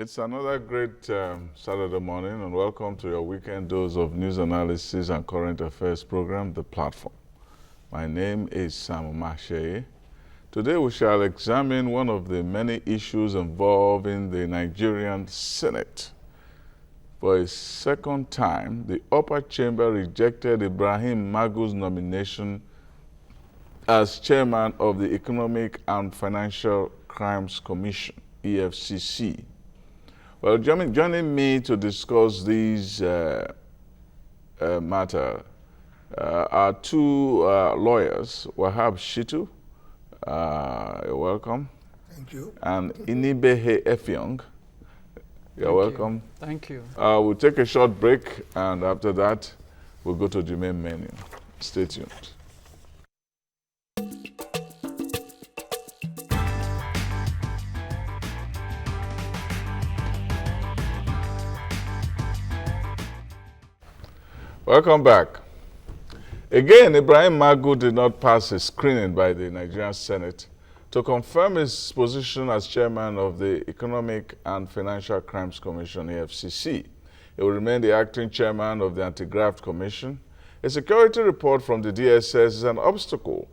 It's another great Saturday morning, and welcome to your weekend dose of news analysis and current affairs program, The Platform. My name is Sam Omashe. Today we shall examine one of the many issues involving the Nigerian Senate. For a second time, the upper chamber rejected Ibrahim Magu's nomination as chairman of the Economic and Financial Crimes Commission, EFCC. Well, joining me to discuss these matter are two lawyers, Wahab Shitu, you're welcome. Thank you. And Inibehe Effiong, you're welcome. Thank you. We'll take a short break, and after that, we'll go to the main menu. Stay tuned. Welcome back. Again, Ibrahim Magu did not pass his screening by the Nigerian Senate to confirm his position as chairman of the Economic and Financial Crimes Commission, EFCC. He will remain the acting chairman of the Anti-Graft Commission. A security report from the DSS is an obstacle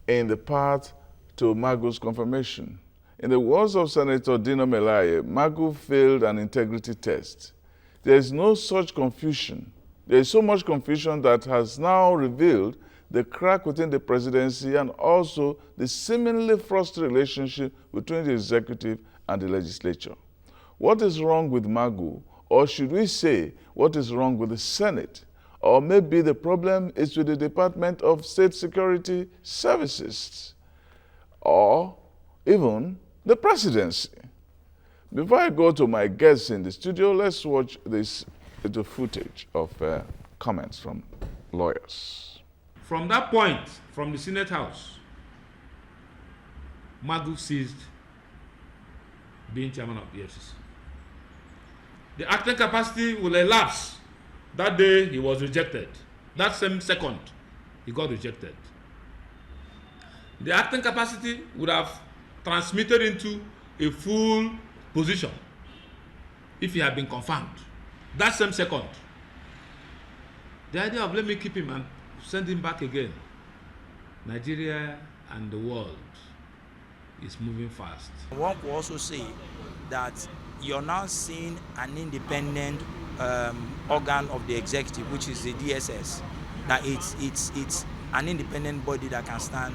in the path to Magu's confirmation. In the words of Senator Dino Melaye, Magu failed an integrity test. There is no such confusion. There is so much confusion that has now revealed the crack within the presidency and also the seemingly frosty relationship between the executive and the legislature. What is wrong with Magu? Or should we say, what is wrong with the Senate? Or maybe the problem is with the Department of State Security Services? Or even the presidency? Before I go to my guests in the studio, let's watch this little footage of comments from lawyers. From that point, from the Senate House, Magu ceased being chairman of the EFCC. The acting capacity will elapse. That day he was rejected. That same second he got rejected. The acting capacity would have transmitted into a full position if he had been confirmed. That same second. The idea of let me keep him and send him back again. Nigeria and the world is moving fast. One could also say that you're now seeing an independent organ of the executive, which is the DSS. That it's an independent body that can stand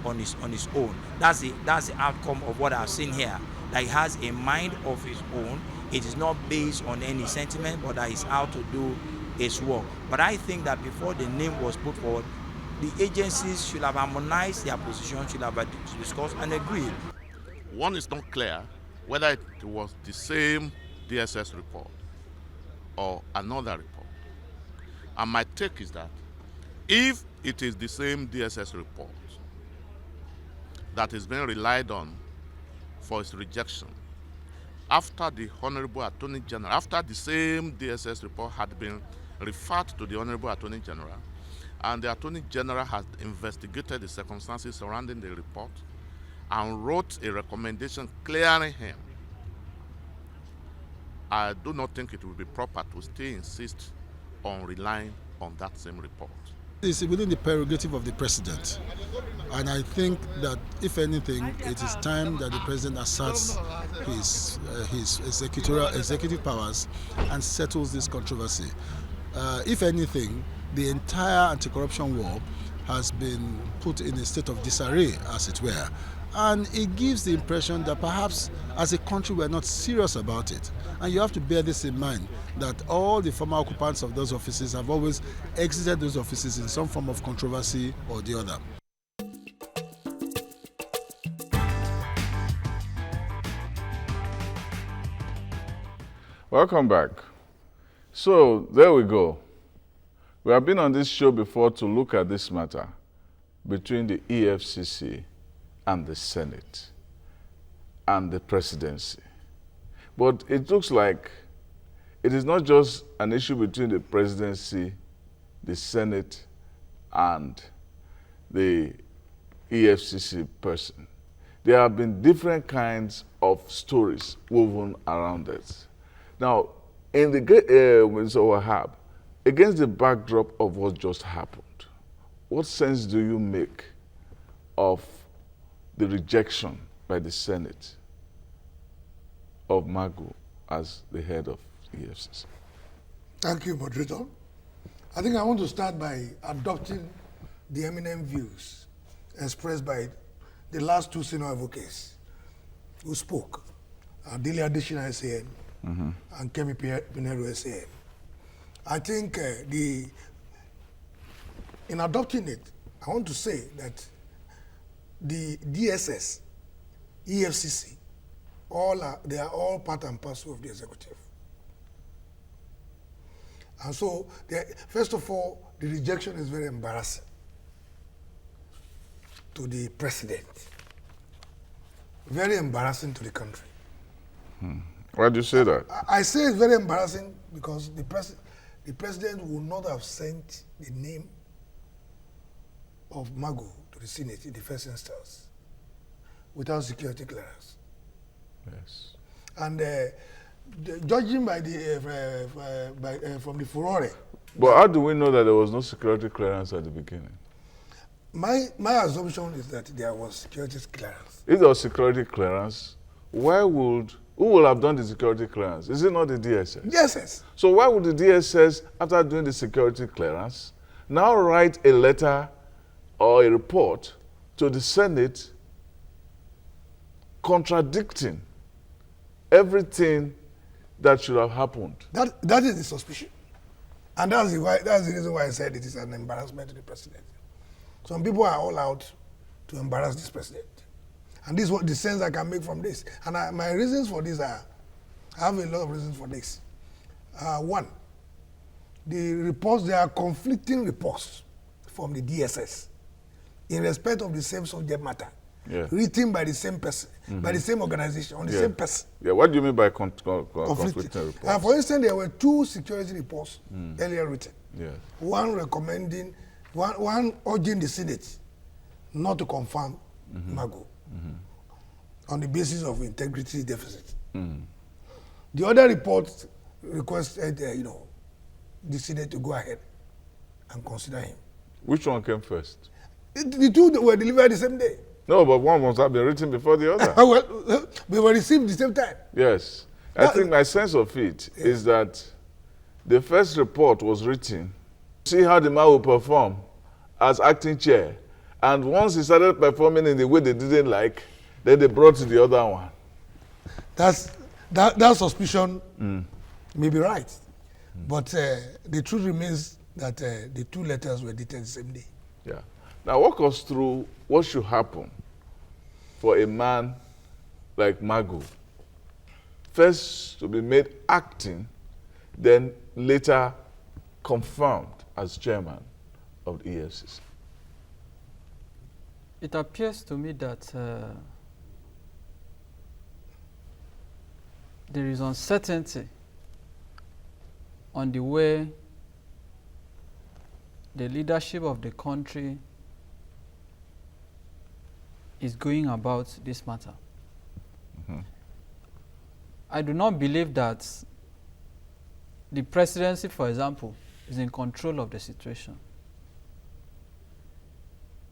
on its own. That's the outcome of what I've seen here. That it has a mind of its own. It is not based on any sentiment, but that is how to do its work. But I think that before the name was put forward, the agencies should have harmonized their position, should have discussed and agreed. One is not clear whether it was the same DSS report or another report. And my take is that if it is the same DSS report that is being relied on for its rejection, after the Honorable Attorney General, after the same DSS report had been referred to the Honorable Attorney General, and the Attorney General has investigated the circumstances surrounding the report and wrote a recommendation clearing him, I do not think it would be proper to still insist on relying on that same report. It's within the prerogative of the president, and I think that if anything, it is time that the president asserts his executive powers and settles this controversy. If anything, the entire anti-corruption war has been put in a state of disarray, as it were, and it gives the impression that perhaps as a country we're not serious about it. And you have to bear this in mind, that all the former occupants of those offices have always exited those offices in some form of controversy or the other. Welcome back. So there we go. We have been on this show before to look at this matter between the EFCC and the Senate and the presidency. But it looks like it is not just an issue between the presidency, the Senate, and the EFCC person. There have been different kinds of stories woven around it. Now, in the Mr. Wahab, against the backdrop of what just happened, what sense do you make of the rejection by the Senate of Magu as the head of EFCC? Thank you, moderator. I think I want to start by adopting the eminent views expressed by the last two senior advocates who spoke, Dele Adesina SAN and Kemi Pinero SAN. I think in adopting it, I want to say that the DSS, EFCC, they are all part and parcel of the executive. And so, first of all, the rejection is very embarrassing to the president. Very embarrassing to the country. Why do you say that? I say it's very embarrassing because the president would not have sent the name of Magu to the Senate in the first instance without security clearance. Yes. And judging by from the furore. But how do we know that there was no security clearance at the beginning? My assumption is that there was security clearance. If there was security clearance, who will have done the security clearance? Is it not the DSS? DSS. So why would the DSS, after doing the security clearance, now write a letter or a report to the Senate contradicting everything that should have happened? That is the suspicion. And that's the reason why I said it is an embarrassment to the president. Some people are all out to embarrass this president. And this is what the sense I can make from this. And my reasons for this are, I have a lot of reasons for this. One, there are conflicting reports from the DSS in respect of the same subject matter, written by the same person, by the same organization, on the same person. Yeah, what do you mean by conflicting reports? For instance, there were two security reports earlier written. Yeah. One recommending, one urging the Senate not to confirm Magu on the basis of integrity deficit. The other report requested, the Senate to go ahead and consider him. Which one came first? The two were delivered the same day. No, but one must have been written before the other. Well, they were received the same time. Yes. I think my sense of it is that the first report was written, see how the man will perform as acting chair. And once he started performing in the way they didn't like, then they brought the other one. That suspicion may be right. But the truth remains that the two letters were dated the same day. Yeah. Now walk us through what should happen for a man like Magu. First to be made acting, then later confirmed as chairman of the EFCC. It appears to me that there is uncertainty on the way the leadership of the country is going about this matter. I do not believe that the presidency, for example, is in control of the situation,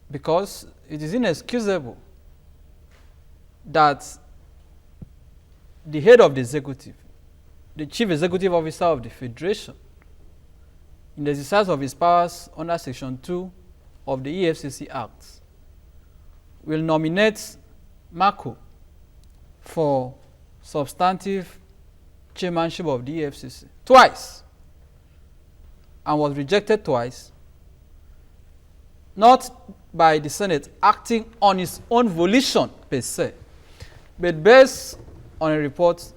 because it is inexcusable that the head of the executive, the chief executive officer of the Federation, in the exercise of his powers under Section 2 of the EFCC Act, will nominate Magu for substantive chairmanship of the EFCC twice, and was rejected twice, not by the Senate acting on its own volition per se, but based on a report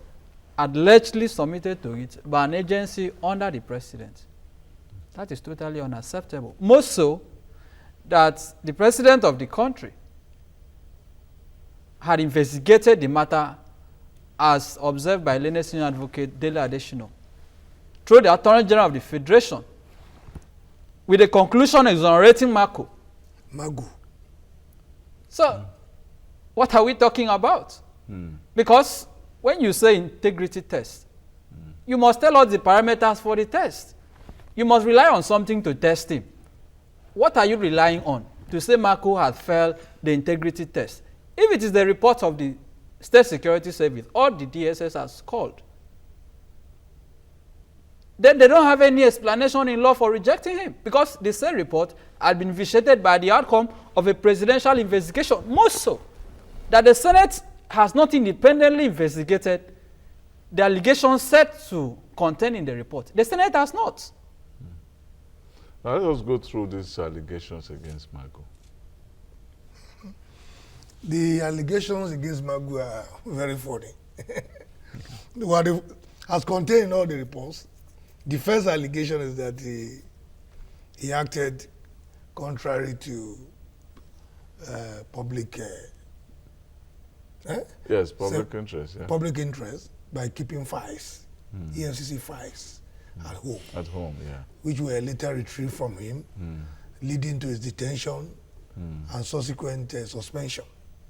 allegedly submitted to it by an agency under the president. That is totally unacceptable. Most so that the president of the country had investigated the matter as observed by learned senior advocate Dele Adesina through the Attorney General of the Federation, with a conclusion exonerating Magu. Magu. So, what are we talking about? Because when you say integrity test, you must tell us the parameters for the test. You must rely on something to test him. What are you relying on to say Magu has failed the integrity test? If it is the report of the State Security Service or the DSS has called, then they don't have any explanation in law for rejecting him, because the same report had been vitiated by the outcome of a presidential investigation, most so that the Senate has not independently investigated the allegations set to contain in the report. The Senate has not. Now let us go through these allegations against Magu. The allegations against Magu are very funny. As contained in all the reports, the first allegation is that he acted contrary to public yes, public interest. Yeah. Public interest by keeping files, EFCC files at home. At home, yeah. Which were later retrieved from him, leading to his detention and subsequent suspension.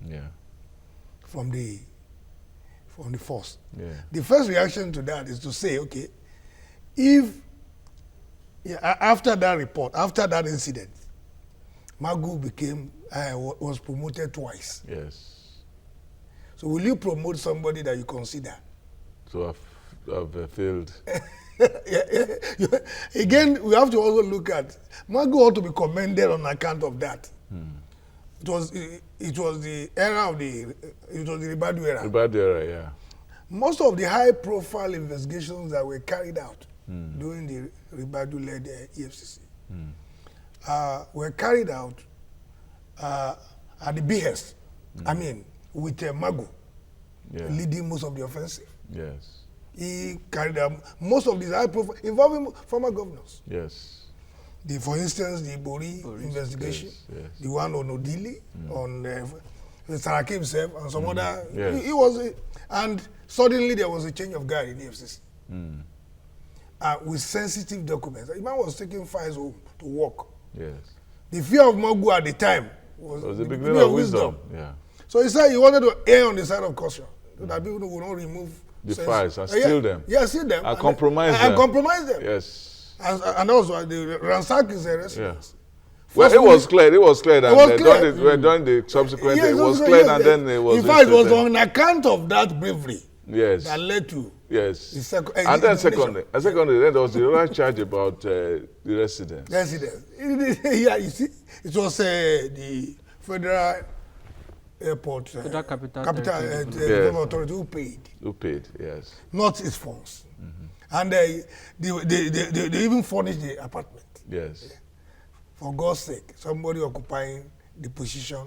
Yeah. From the force. Yeah. The first reaction to that is to say, okay, if after that report, after that incident, Magu was promoted twice. Yes. So will you promote somebody that you consider to have failed? Again, we have to also look at Magu ought to be commended on account of that. It was the era of the Ribadu era. Ribadu era, yeah. Most of the high-profile investigations that were carried out during the Ribadu-led EFCC were carried out at the behest. I mean, with Magu leading most of the offensive. Yes. He carried out most of these high-profile involving former governors. Yes. For instance, the Bori investigation, yes. the one on Odili, on Saraki himself, and some other. Yes. He was, and suddenly there was a change of guard in the FCC with sensitive documents. The man was taking files home to work. Yes. The fear of Magu at the time was the beginning of wisdom. Yeah. So he said he wanted to err on the side of caution, so that people would not remove the files and steal them. Yeah, steal them. And compromise them. And compromise them. Yes. And also the ransack his residence. Well, it was clear that during the subsequent, it was clear, and then it was. In fact, it was on account of that bravery that led to. Yes. And then secondly, then there was the other charge about the residence. Yeah, you see, it was the federal airport, Federal Capital Authority who paid. Who paid? Yes. Not his funds. And they even furnished the apartment. Yes. For God's sake, somebody occupying the position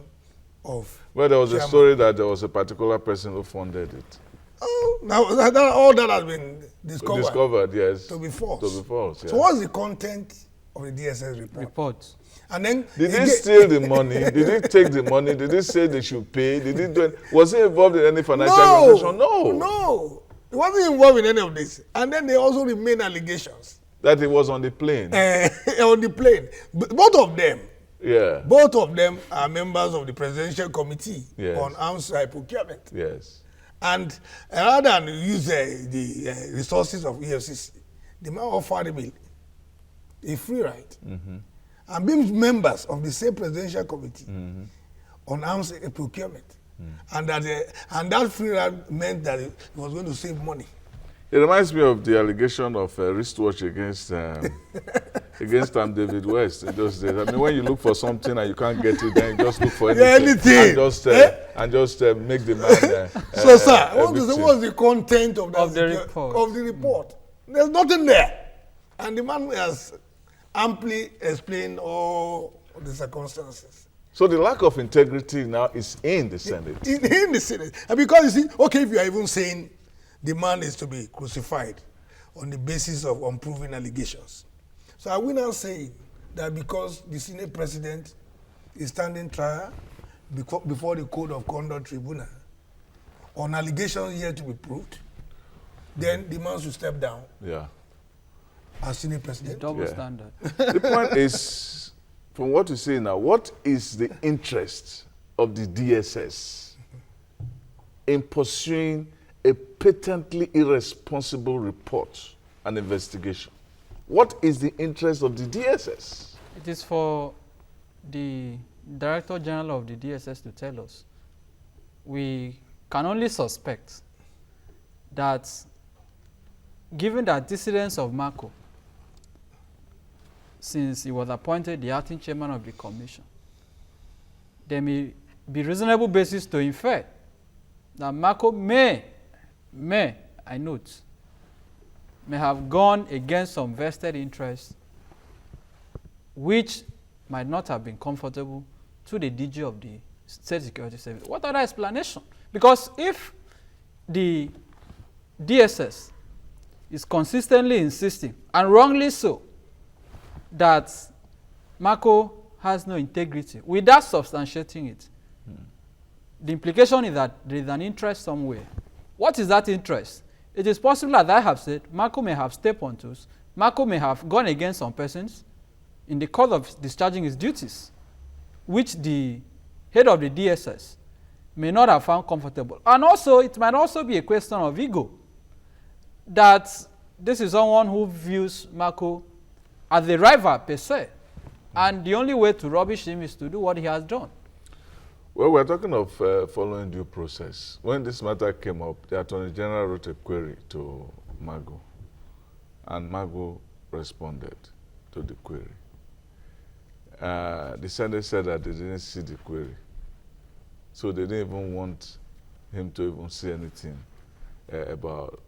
of. Well, there was a story that there was a particular person who funded it. Oh, now all that has been discovered. Discovered, yes. To be false. To be false. Yeah. So what's the content of the DSS report? And then did he steal the money? Did he take the money? Did he say they should pay? Did he do? Was he involved in any financial transaction? No. No. He wasn't involved in any of this. And then there also remain allegations. That he was on the plane. On the plane. Both of them. Yeah. Both of them are members of the Presidential Committee on Arms Procurement. Yes. And rather than use the resources of EFCC, the man offered him a free ride. And being members of the same Presidential Committee on Arms Procurement. And that free ride meant that he was going to save money. It reminds me of the allegation of wristwatch against David West in those days. I mean, when you look for something and you can't get it, then you just look for anything. And just make the man. So, sir, what's the content of the report? There's nothing there. And the man has amply explained all the circumstances. So the lack of integrity now is in the Senate. In the Senate. And because you see, okay, if you are even saying the man is to be crucified on the basis of unproven allegations. So are we now saying that because the Senate President is standing trial before the Code of Conduct Tribunal on allegations yet to be proved, then the man should step down as Senate President? Double standard. The point is, from what you say now, what is the interest of the DSS in pursuing a patently irresponsible report and investigation? What is the interest of the DSS? It is for the Director General of the DSS to tell us. We can only suspect that, given the antecedents of Marco, since he was appointed the acting chairman of the commission, there may be reasonable basis to infer that Marco may, I note, may have gone against some vested interests which might not have been comfortable to the DG of the State Security Service. What other explanation? Because if the DSS is consistently insisting, and wrongly so, that Marco has no integrity, without substantiating it, the implication is that there is an interest somewhere. What is that interest? It is possible, as I have said, Marco may have stepped on toes. Marco may have gone against some persons in the course of discharging his duties, which the head of the DSS may not have found comfortable. And also, it might also be a question of ego, that this is someone who views Marco as a rival per se, and the only way to rubbish him is to do what he has done. Well, we're talking of following due process. When this matter came up, the Attorney General wrote a query to Magu, and Magu responded to the query. The Senate said that they didn't see the query, so they didn't even want him to even say anything about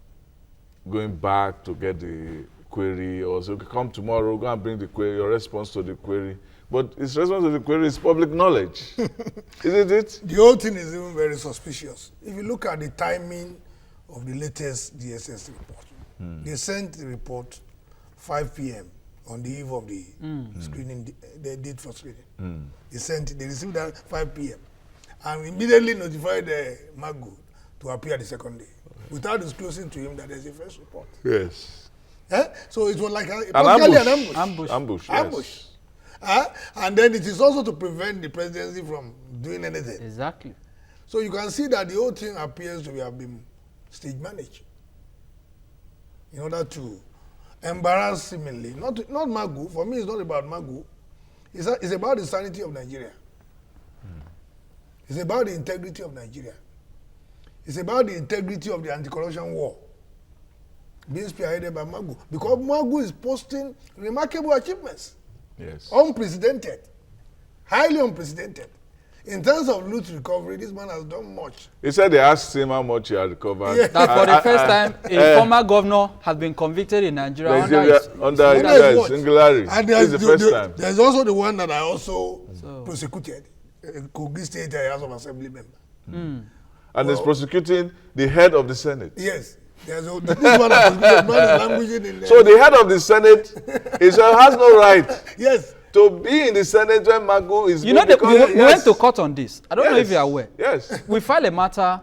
going back to get the query, or so come tomorrow, go and bring the query, your response to the query. But his response to the query is public knowledge. Isn't it? The whole thing is even very suspicious. If you look at the timing of the latest DSS report, they sent the report 5 p.m. on the eve of the screening, they did for screening. They received that 5 p.m. and immediately notified Magu to appear the second day, without disclosing to him that there's a first report. Yes. So it was like an ambush. Ambush. And then it is also to prevent the presidency from doing anything. Exactly. So you can see that the whole thing appears to have been stage managed in order to embarrass seemingly, not Magu. For me, it's not about Magu. It's about the sanity of Nigeria. It's about the integrity of Nigeria. It's about the integrity of the anti-corruption war being spearheaded by Magu. Because Magu is posting remarkable achievements. Yes. Unprecedented. Highly unprecedented. In terms of loot recovery, this man has done much. He said they asked him how much he had recovered. Yeah. That for the first time, a former governor has been convicted in Nigeria under Singularity. And this is the first time. There's also the one that I also prosecuted, Kogi State House of Assembly member. And he's prosecuting the head of the Senate. Yes. This one that man is languishing in there. So the head of the Senate has no right yes. to be in the Senate when Magu is... You know, we went to court on this. I don't know if you are aware. Yes. We filed a matter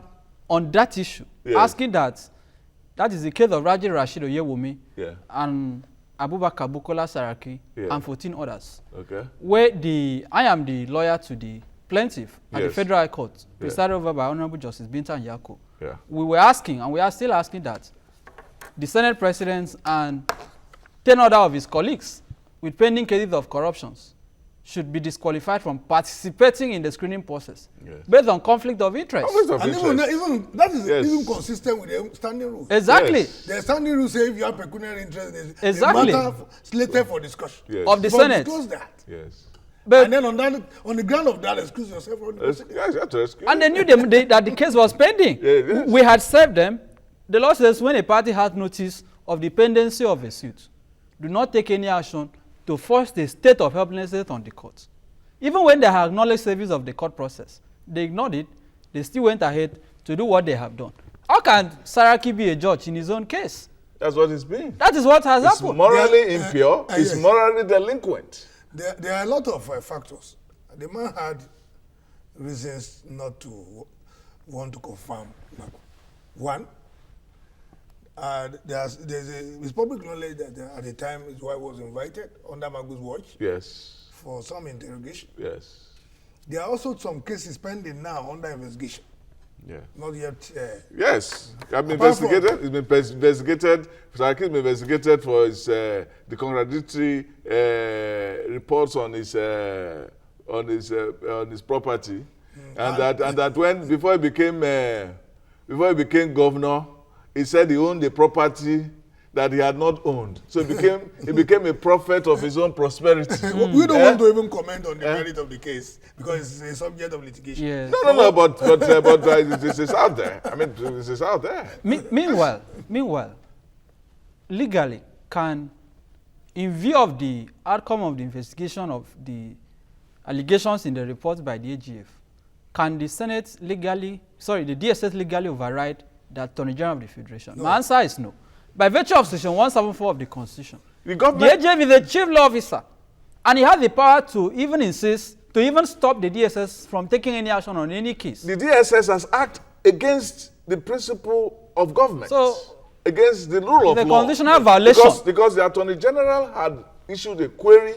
on that issue, asking that is the case of Raji Rashid Oyewumi and Abubakar Bukola Saraki and 14 others. Okay. Where I am the lawyer to the plaintiff at the Federal High Court, presided over by Honorable Justice Binta Nyako. We were asking, and we are still asking, that the Senate President and 10 other of his colleagues with pending cases of corruptions should be disqualified from participating in the screening process based on conflict of interest. Even that is even consistent with the standing rule. Exactly. The standing rule says if you have pecuniary interest, exactly. the matter slated for discussion. Of the Senate. Disclose that. Yes. But and then on the ground of that, excuse yourself. And they knew that the case was pending. We had served them. The law says when a party has notice of the pendency of a suit, do not take any action to force the state of helplessness on the court. Even when they have acknowledged service of the court process, they ignored it. They still went ahead to do what they have done. How can Saraki be a judge in his own case? That's what it's been. That is what has happened. It's morally impure. It's morally delinquent. There are a lot of factors. The man had reasons not to want to confirm. One, it's public knowledge that at the time his wife was invited under Magu's watch. Yes. For some interrogation. Yes. There are also some cases pending now under investigation. Yeah. Not yet. Yes, I've been Apart from- investigated. He's been investigated. Saraki has been investigated for his the contradictory reports on his property, and that when before he became governor, he said he owned the property that he had not owned. So he became a prophet of his own prosperity. We don't want to even comment on the merit of the case because it's a subject of litigation. Yes. No, but this is out there. I mean, this is out there. Meanwhile, legally, in view of the outcome of the investigation of the allegations in the report by the AGF, can the DSS legally override the Attorney General of the Federation? No. My answer is no. By virtue of Section 174 of the Constitution, the AGF is the chief law officer, and he has the power to even insist, to even stop the DSS from taking any action on any case. The DSS has acted against the principle of government, against the rule of law. The constitutional violation. Because the Attorney General had issued a query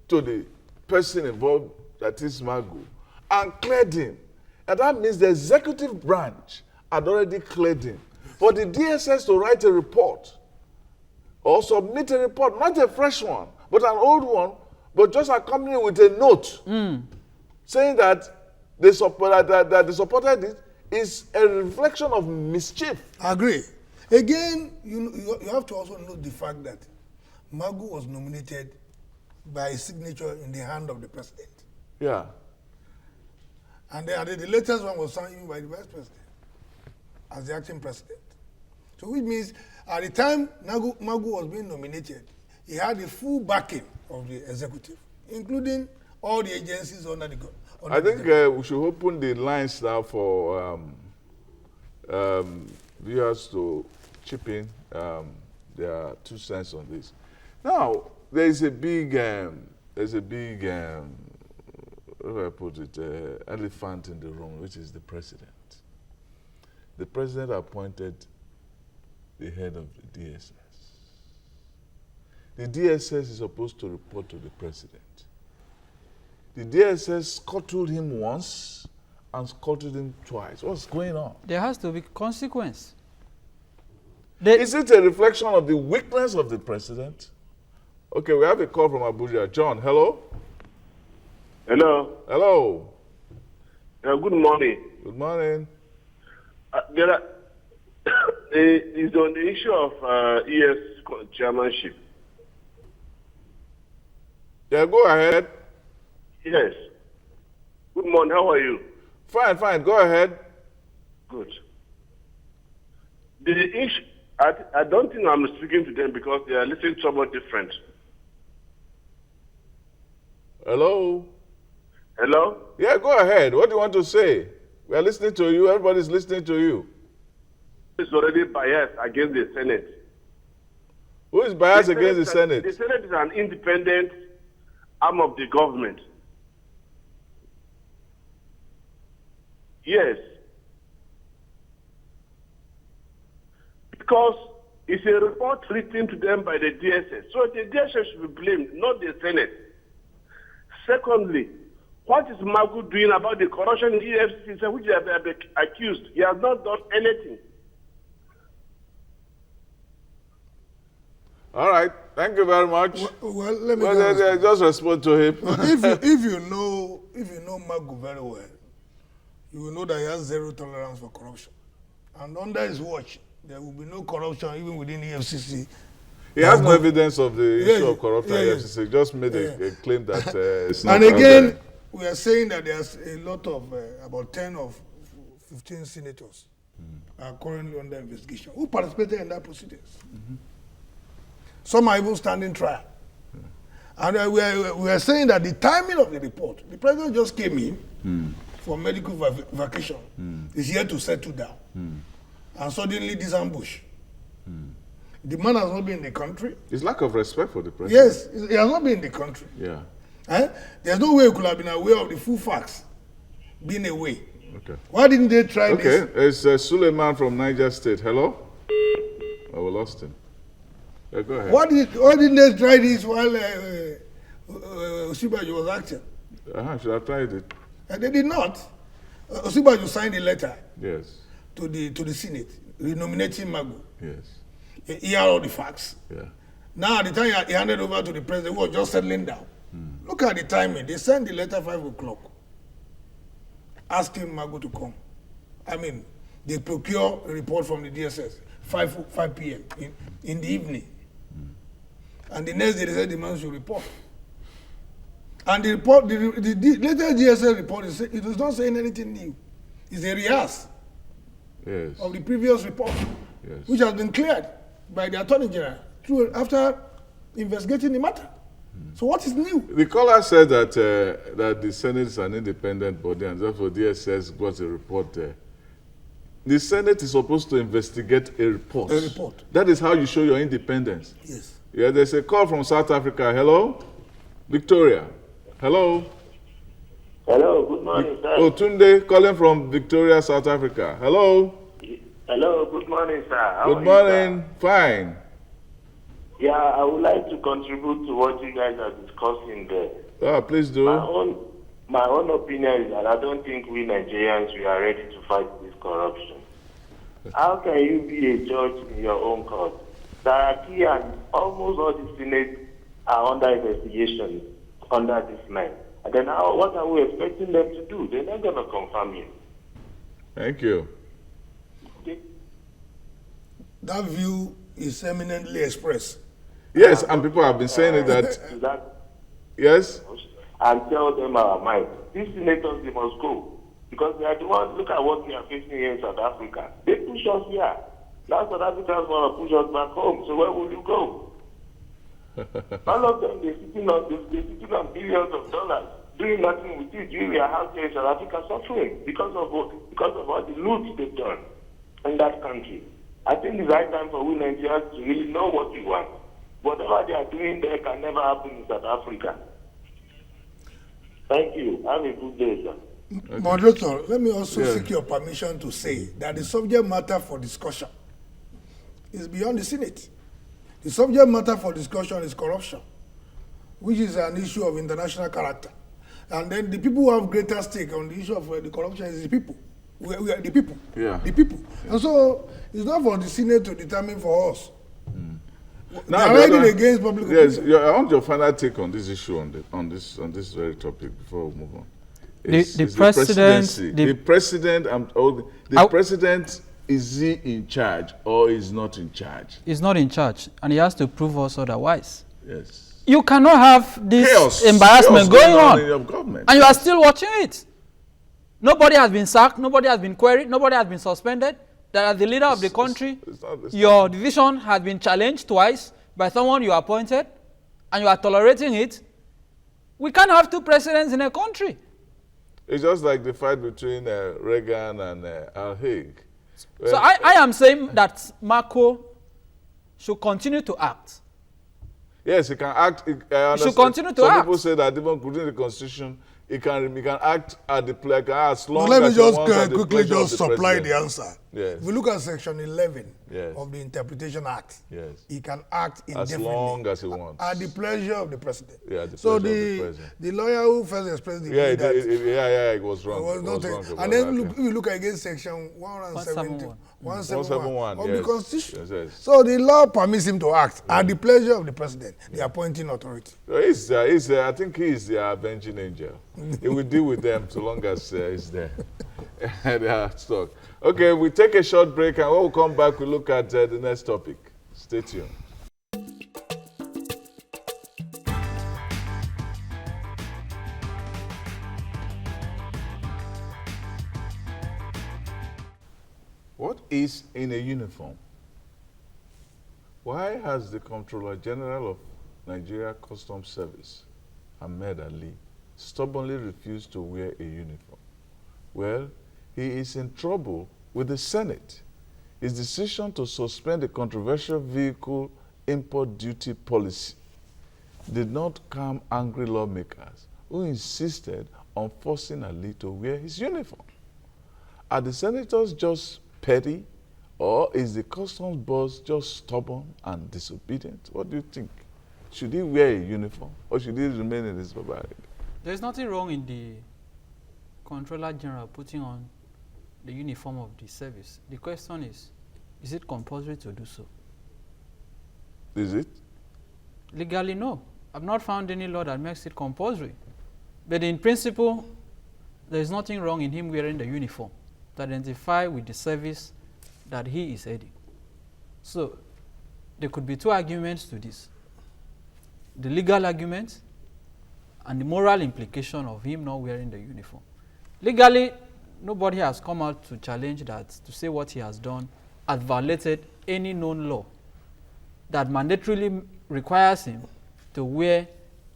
to the person involved, that is Magu, and cleared him. And that means the executive branch had already cleared him. For the DSS to write a report or submit a report, not a fresh one, but an old one, but just accompanied with a note saying that they supported it, is a reflection of mischief. I agree. Again, you have to also note the fact that Magu was nominated by a signature in the hand of the president. Yeah. And the latest one was signed by the vice president as the acting president. So which means at the time Magu was being nominated, he had the full backing of the executive, including all the agencies under the government. I think we should open the lines now for viewers to chip in their 2 cents on this. Now, there's a big, how do I put it, elephant in the room, which is the president. The president appointed the head of the DSS. The DSS is supposed to report to the president. The DSS scuttled him once and scuttled him twice. What's going on? There has to be consequence. Is it a reflection of the weakness of the president? Okay, we have a call from Abuja. John, hello? Hello. Hello. Good morning. Good morning. It's on the issue of ES chairmanship. Yeah, go ahead. Yes. Good morning. How are you? Fine. Go ahead. Good. The issue, I don't think I'm speaking to them because they are listening to somewhat different. Hello? Hello? Yeah, go ahead. What do you want to say? We are listening to you. Everybody's listening to you. It's already biased against the Senate. Who is biased against the Senate? The Senate is an independent arm of the government. Yes. Because it's a report written to them by the DSS. So the DSS should be blamed, not the Senate. Secondly, what is Magu doing about the corruption in the EFCC, which they have been accused? He has not done anything. All right. Thank you very much. Well, let me just respond to him. if you know Magu very well, you will know that he has zero tolerance for corruption. And under his watch, there will be no corruption even within the EFCC. He has no evidence of the issue of corruption in the EFCC. He just made a claim that it's not. And again, we are saying that there's a lot of, about 10 of 15 senators are currently under investigation who participated in that proceedings. Some are even standing trial. And we are saying that the timing of the report, the president just came in for medical vacation, is here to settle down. And suddenly this ambush. The man has not been in the country. It's lack of respect for the president. Yes, he has not been in the country. Yeah. There's no way he could have been aware of the full facts being away. Okay. Why didn't they try this? Okay, it's Suleiman from Niger State. Hello? Oh, we lost him. Yeah, go ahead. Why didn't they try this while Osibajo was acting? Should have tried it. And they did not. Osibajo signed a letter Yes. to the Senate renominating Magu. Yes. He had all the facts. Yeah. Now, at the time he handed over to the president, who was just settling down. Look at the timing. They sent the letter 5 o'clock, asking Magu to come. I mean, they procure a report from the DSS 5 p.m. in the evening. And the next day they said the man should report. And the report, the later DSS report, it was not saying anything new. It's a rehearse Yes. of the previous report, Yes. which has been cleared by the Attorney General after investigating the matter. So what is new? The caller said that that the Senate is an independent body and therefore DSS got a report there. The Senate is supposed to investigate a report. A report. That is how you show your independence. Yes. Yeah, there's a call from South Africa. Hello? Victoria. Hello? Hello, good morning, sir. Oh, Tunde calling from Victoria, South Africa. Hello? Hello, good morning, sir. How Good are morning. You, Fine. yeah, I would like to contribute to what you guys are discussing there. Oh, please do. My own opinion is that I don't think we Nigerians we are ready to fight this corruption. How can you be a judge in your own court? Saraki and almost all the Senate are under investigation under this man. And then what are we expecting them to do? They're not going to confirm you. Thank you. Okay. That view is eminently expressed. Yes, and people have been saying it that. Yes? And tell them our mind. These senators, they must go. Because they are the ones, look at what we are facing here in South Africa. They push us here. Now South Africans want to push us back home. So where will you go? All of them, they're sitting on billions of dollars, doing nothing with it. We are out here in South Africa suffering because of all the loot they've done in that country. I think it's right time for we Nigerians to really know what we want. Whatever they are doing there can never happen in South Africa. Thank you. Have a good day, sir. Okay. Moderator, let me also seek your permission to say that the subject matter for discussion is beyond the Senate. The subject matter for discussion is corruption, which is an issue of international character. And then the people who have greater stake on the issue of the corruption is the people. We are the people. Yeah. The people. Yeah. And so it's not for the Senate to determine for us. Now, they are arguing against public opinion. I want your final take on this issue on this very topic before we move on. The president, is he in charge or is not in charge? He's not in charge, and he has to prove us otherwise. Yes. You cannot have this Chaos embarrassment going on in your government. and you are still watching it. Nobody has been sacked, nobody has been queried, nobody has been suspended. That as the leader of the country, your division has been challenged twice by someone you appointed, and you are tolerating it. We can't have two presidents in a country. It's just like the fight between Reagan and Al-Haig. So I am saying that Marco should continue to act. Yes, he can act. He should continue to Some act. people say that even within the constitution, he can act at the play as long Let as me he wants just at the quickly pleasure of just the supply president. the answer. Yes. If you look at Section 11 Yes. of the Interpretation Act, Yes. he can act As indefinitely long as he wants. at the pleasure of the president. Yeah, the so pleasure of the president. the lawyer who first expressed the Yeah, view that it was wrong. it was not wrong and about then that, if you look against Section 171 171, of yes. the Constitution. Yes, yes. So the law permits him to act at the pleasure of the president, the appointing authority. So I think he is the avenging angel. He will deal with them so long as he's there. They are stuck. Okay, we take a short break, and when we come back, we look at the next topic. Stay tuned. What is in a uniform? Why has the Comptroller General of Nigeria Customs Service, Ahmed Ali, stubbornly refused to wear a uniform? Well, he is in trouble with the Senate. His decision to suspend the controversial vehicle import duty policy did not calm angry lawmakers who insisted on forcing Ali to wear his uniform. Are the senators just petty, or is the customs boss just stubborn and disobedient? What do you think? Should he wear a uniform, or should he remain in his barbaric? There's nothing wrong in the Controller General putting on the uniform of the service, the question is it compulsory to do so? Is it? Legally, no. I've not found any law that makes it compulsory. But in principle, there is nothing wrong in him wearing the uniform to identify with the service that he is heading. So there could be two arguments to this. The legal argument and the moral implication of him not wearing the uniform. Legally, nobody has come out to challenge that, to say what he has done has violated any known law that mandatorily requires him to wear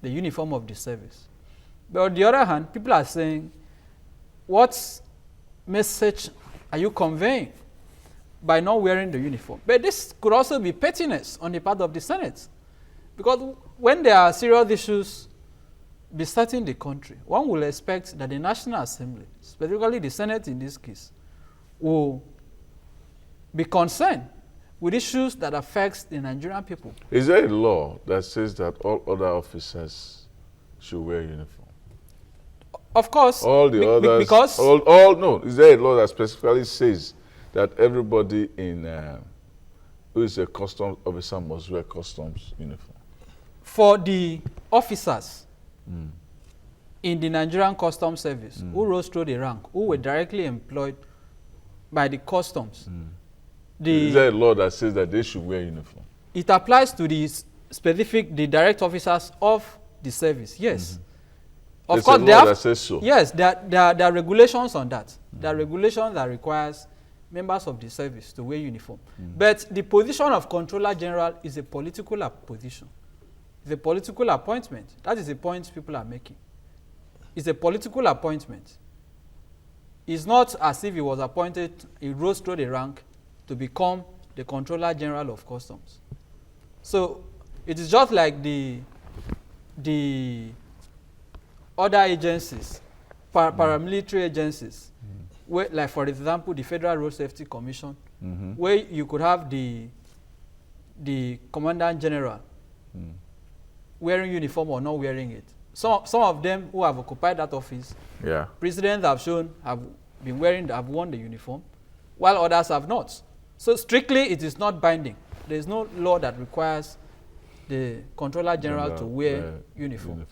the uniform of the service. But on the other hand, people are saying, what message are you conveying by not wearing the uniform? But this could also be pettiness on the part of the Senate. Because when there are serious issues besetting the country, one will expect that the National Assembly, specifically the Senate in this case, will be concerned with issues that affects the Nigerian people. Is there a law that says that all other officers should wear uniform? Of course. All the others, because no. Is there a law that specifically says that everybody in who is a customs officer must wear customs uniform? For the officers in the Nigerian Customs Service who rose through the rank, who were directly employed by the customs, is there a law that says that they should wear uniform? It applies to the direct officers of the service, yes. Of There's course, a law that says so. Yes, there are regulations on that. There are regulations that requires members of the service to wear uniform. But the position of Controller General is a political position. It's a political appointment. That is the point people are making. It's a political appointment. It's not as if he was appointed, he rose through the rank to become the Controller General of Customs. So it is just like the other agencies, paramilitary agencies, where, like for example, the Federal Road Safety Commission, where you could have the Commandant General wearing uniform or not wearing it. Some of them who have occupied that office, presidents have worn the uniform, while others have not. So strictly, it is not binding. There is no law that requires the Controller General to wear uniform.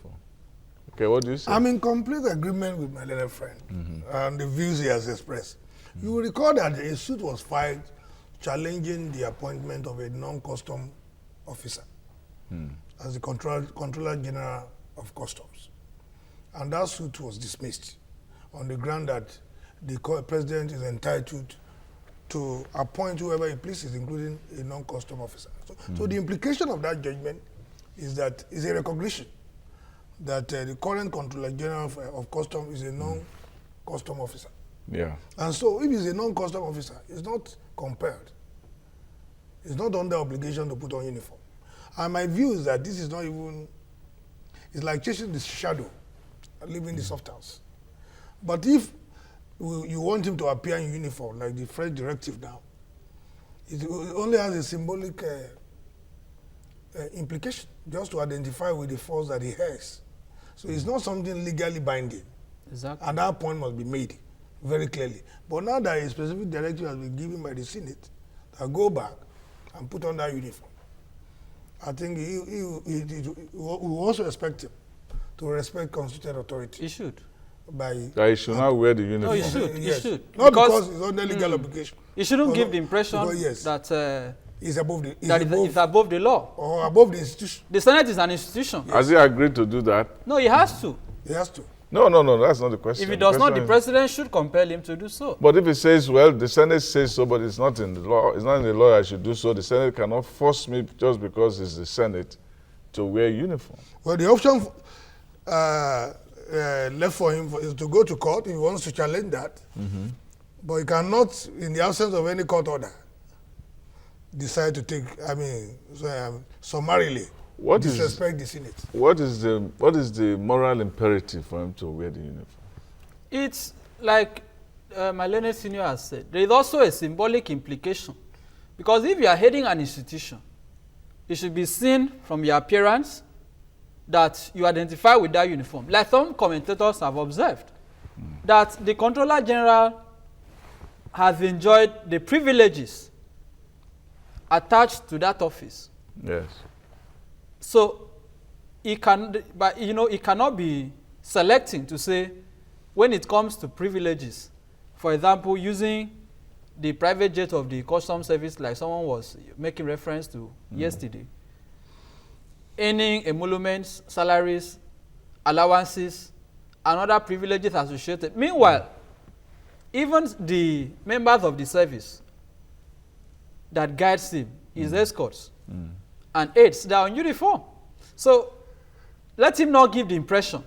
Okay, what do you say? I'm in complete agreement with my little friend and the views he has expressed. You will recall that a suit was filed challenging the appointment of a non-custom officer as the Controller General of Customs. And that suit was dismissed on the ground that the president is entitled to appoint whoever he pleases, including a non-custom officer. So the implication of that judgment is that is a recognition that the current Controller General of Customs is a non-custom officer. Yeah. And so if he's a non-custom officer, he's not compelled. He's not under obligation to put on uniform. And my view is that this is not even, it's like chasing the shadow and leaving the soft house. But if you want him to appear in uniform, like the French directive now, it only has a symbolic implication, just to identify with the force that he has. So it's not something legally binding. Exactly. And that point must be made very clearly. But now that a specific directive has been given by the Senate, I'll go back and put on that uniform. I think we also expect him to respect constituted authority. He should. He should not wear the uniform. No, he should. Yes. He should. Not because it's under legal obligation. He shouldn't give the impression that he's above the it's above the law. Or above the institution. The Senate is an institution. Has he agreed to do that? No, he has to. He has to. No, that's not the question. If he does not, the president should compel him to do so. But if he says, well, the Senate says so, but it's not in the law, it's not in the law I should do so, the Senate cannot force me just because it's the Senate to wear uniform. Well, the option left for him is to go to court if he wants to challenge that. But he cannot, in the absence of any court order, decide to take, summarily disrespect the Senate. What is the moral imperative for him to wear the uniform? It's like my learned senior has said, there is also a symbolic implication. Because if you are heading an institution, it should be seen from your appearance that you identify with that uniform. Like some commentators have observed, that the Controller General has enjoyed the privileges attached to that office. Yes. So he can, but you know, it cannot be selecting to say when it comes to privileges, for example, using the private jet of the Customs Service, like someone was making reference to yesterday, earning emoluments, salaries, allowances, and other privileges associated. Meanwhile, even the members of the service that guides him, his escorts, and aides, they are in uniform. So let him not give the impression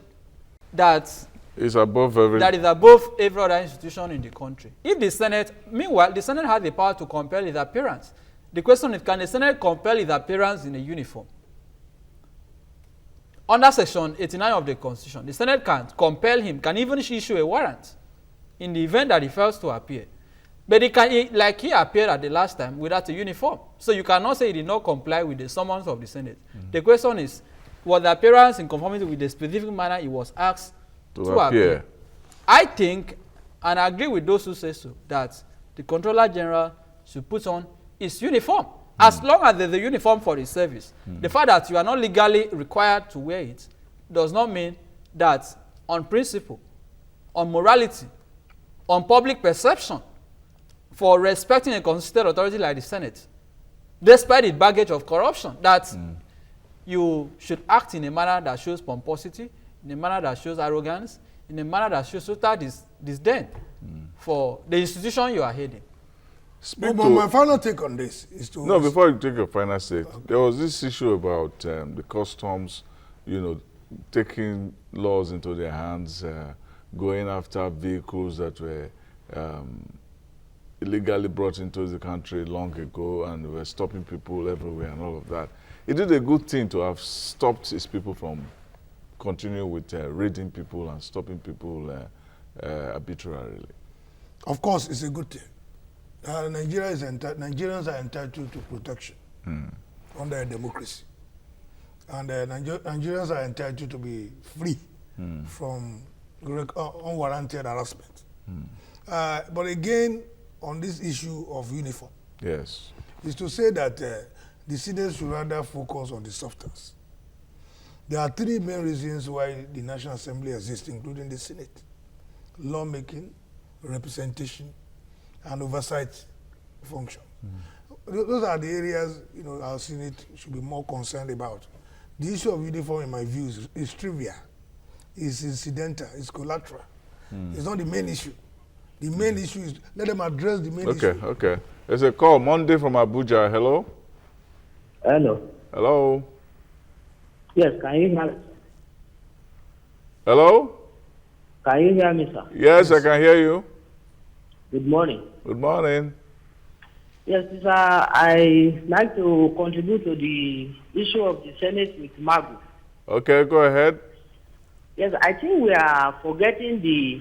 that It's above every... that is above every other institution in the country. If the Senate, meanwhile, the Senate has the power to compel his appearance. The question is, can the Senate compel his appearance in a uniform? Under Section 89 of the Constitution, the Senate can compel him, can even issue a warrant in the event that he fails to appear. But like he appeared at the last time without a uniform. So you cannot say he did not comply with the summons of the Senate. The question is, was the appearance in conformity with the specific manner he was asked to appear? I think, and I agree with those who say so, that the Controller General should put on his uniform. As long as there's a uniform for his service. The fact that you are not legally required to wear it does not mean that on principle, on morality, on public perception, for respecting a constituted authority like the Senate, despite its baggage of corruption, that you should act in a manner that shows pomposity, in a manner that shows arrogance, in a manner that shows total disdain for the institution you are heading. But my final take on this is to... No, before you take your final say, there was this issue about the customs, you know, taking laws into their hands, going after vehicles that were illegally brought into the country long ago, and were stopping people everywhere and all of that. He did a good thing to have stopped his people from continuing with raiding people and stopping people arbitrarily. Of course, it's a good thing. Nigerians are entitled to protection under a democracy. And Nigerians are entitled to be free from unwarranted harassment. But again, on this issue of uniform, yes, is to say that the Senate should rather focus on the substance. There are three main reasons why the National Assembly exists, including the Senate: lawmaking, representation, and oversight function. Those are the areas, you know, our Senate should be more concerned about. The issue of uniform, in my view, is trivial, is incidental, is collateral. It's not the main issue. The main issue is, let them address the main issue. Okay. There's a call, Monday from Abuja. Hello? Hello. Hello? Yes, can you hear me? Hello? Can you hear me, sir? Yes, I can hear you. Good morning. Good morning. Yes, sir, I like to contribute to the issue of the Senate with Magu. Okay, go ahead. Yes, I think we are forgetting the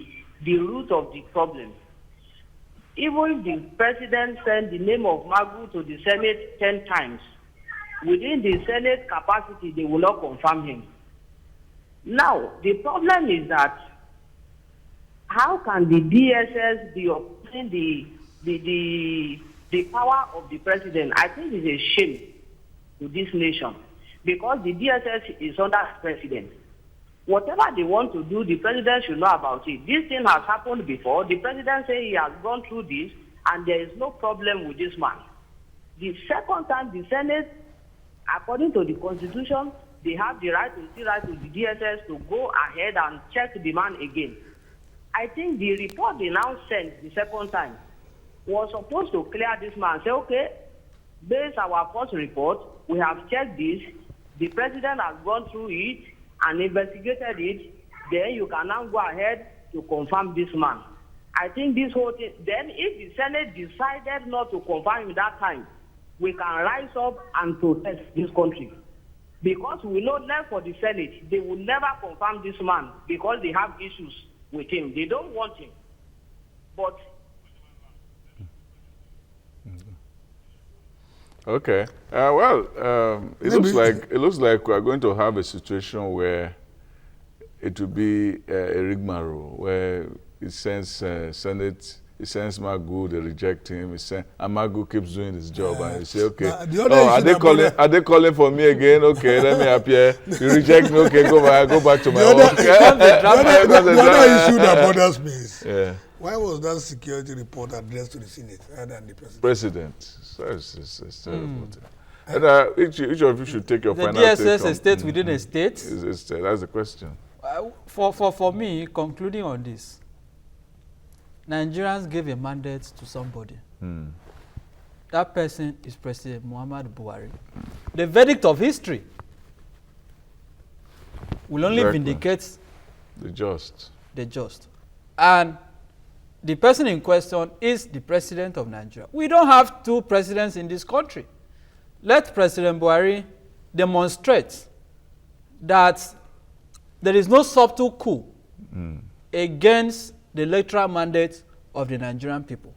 root of the problem. Even if the president sent the name of Magu to the Senate 10 times, within the Senate capacity, they will not confirm him. Now, the problem is that how can the DSS be opposing the power of the president? I think it's a shame to this nation, because the DSS is under the president. Whatever they want to do, the president should know about it. This thing has happened before. The president says he has gone through this, and there is no problem with this man. The second time, the Senate, according to the Constitution, they have the right to the DSS to go ahead and check the man again. I think the report they now sent the second time was supposed to clear this man. Say, okay, based on our first report, we have checked this. The president has gone through it and investigated it. Then you can now go ahead to confirm this man. I think this whole thing, then if the Senate decided not to confirm him that time, we can rise up and protest this country. Because we know left for the Senate, they will never confirm this man because they have issues with him. They don't want him. But okay. It looks like we are going to have a situation where it will be a rigmarole, where he sends Senate, he sends Magu, they reject him, and Magu keeps doing his job, and you say, okay, are they calling for me again? Okay, let me appear. You reject me, okay, go back to my work. The other issue that bothers me is, why was that security report addressed to the Senate rather than the President? So it's terrible. And each of you should take your final take. The DSS estate within a state? That's the question. For me, concluding on this, Nigerians gave a mandate to somebody. That person is President Muhammadu Buhari. The verdict of history will only vindicate the just. And the person in question is the President of Nigeria. We don't have two presidents in this country. Let President Buhari demonstrate that there is no subtle coup against the electoral mandate of the Nigerian people.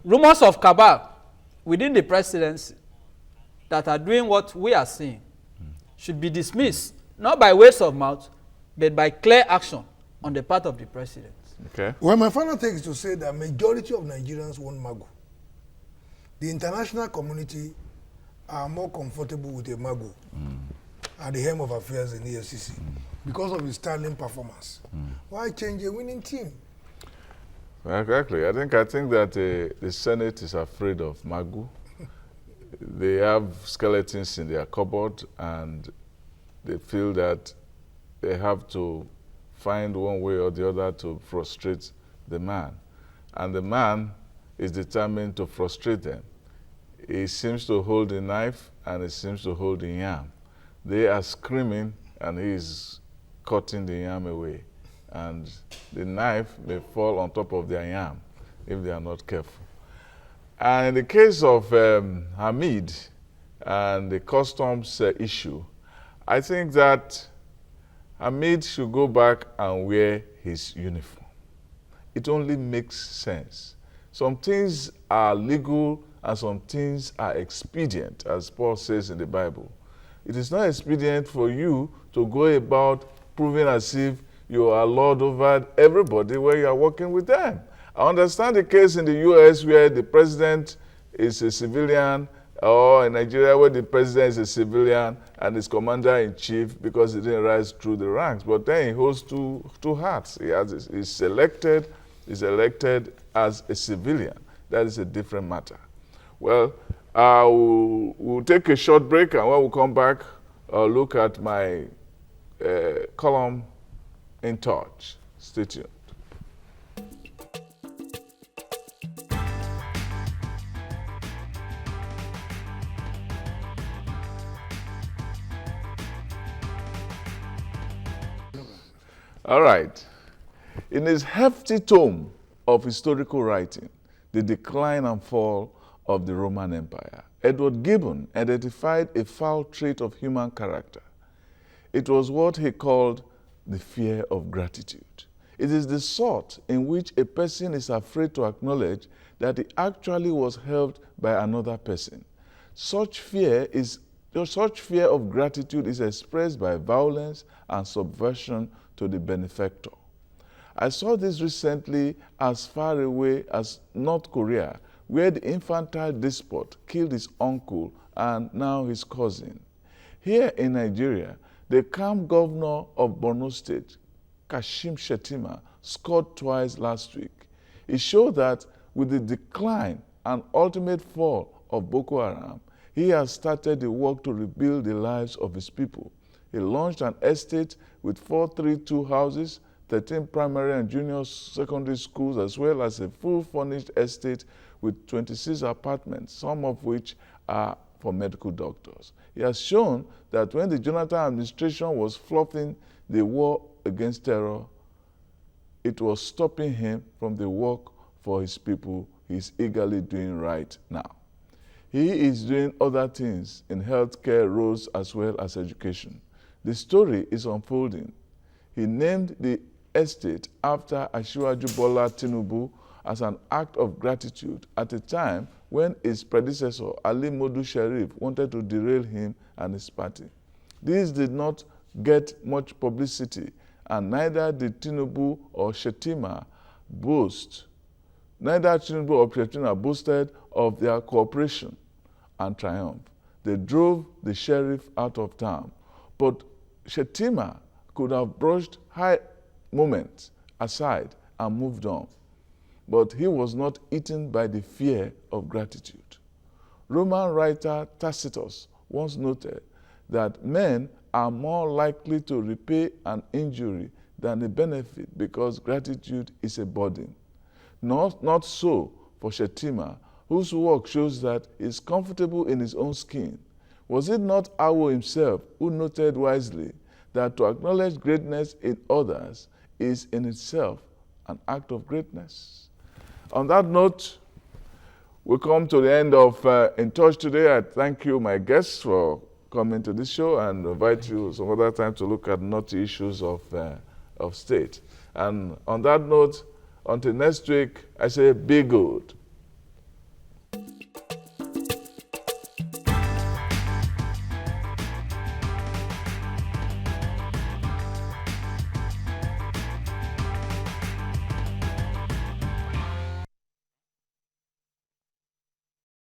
Rumors of cabal within the presidency that are doing what we are seeing should be dismissed, not by words of mouth, but by clear action on the part of the president. Okay. Well, my final take is to say that majority of Nigerians want Magu. The international community are more comfortable with a Magu at the helm of affairs in the EFCC because of his sterling performance. Why change a winning team? Exactly. I think that the Senate is afraid of Magu. They have skeletons in their cupboard, and they feel that they have to find one way or the other to frustrate the man. And the man is determined to frustrate them. He seems to hold the knife, and he seems to hold the yam. They are screaming, and he is cutting the yam away. And the knife may fall on top of their yam if they are not careful. And in the case of Hamid and the customs issue, I think that Hamid should go back and wear his uniform. It only makes sense. Some things are legal and some things are expedient, as Paul says in the Bible. It is not expedient for you to go about proving as if you are Lord over everybody where you are working with them. I understand the case in the US where the president is a civilian, or in Nigeria where the president is a civilian and is commander-in-chief because he didn't rise through the ranks. But then he holds two hats. He's elected as a civilian. That is a different matter. Well, we'll take a short break, and when we come back, I'll look at my column, In Touch. Stay tuned. All right. In his hefty tome of historical writing, The Decline and Fall of the Roman Empire, Edward Gibbon identified a foul trait of human character. It was what he called the fear of gratitude. It is the sort in which a person is afraid to acknowledge that he actually was helped by another person. Such fear of gratitude is expressed by violence and subversion to the benefactor. I saw this recently as far away as North Korea, where the infantile despot killed his uncle and now his cousin. Here in Nigeria, the calm governor of Borno State, Kashim Shettima, scored twice last week. It showed that with the decline and ultimate fall of Boko Haram, he has started the work to rebuild the lives of his people. He launched an estate with 432 houses, 13 primary and junior secondary schools, as well as a full furnished estate with 26 apartments, some of which are for medical doctors. He has shown that when the Jonathan administration was fluffing the war against terror, it was stopping him from the work for his people he is eagerly doing right now. He is doing other things in healthcare, roads, as well as education. The story is unfolding. He named the estate after Asiwaju Bola Tinubu as an act of gratitude at a time when his predecessor, Ali Modu Sharif, wanted to derail him and his party. This did not get much publicity, and neither did Tinubu or Shettima Tinubu or Shettima boasted of their cooperation and triumph. They drove the sheriff out of town. But Shettima could have brushed high moments aside and moved on. But he was not eaten by the fear of gratitude. Roman writer Tacitus once noted that men are more likely to repay an injury than a benefit because gratitude is a burden. Not so for Shettima, whose work shows that he is comfortable in his own skin. Was it not Awo himself who noted wisely that to acknowledge greatness in others is in itself an act of greatness? On that note, we come to the end of In Touch today. I thank you, my guests, for coming to this show and invite you some other time to look at knotty issues of state. And on that note, until next week, I say be good.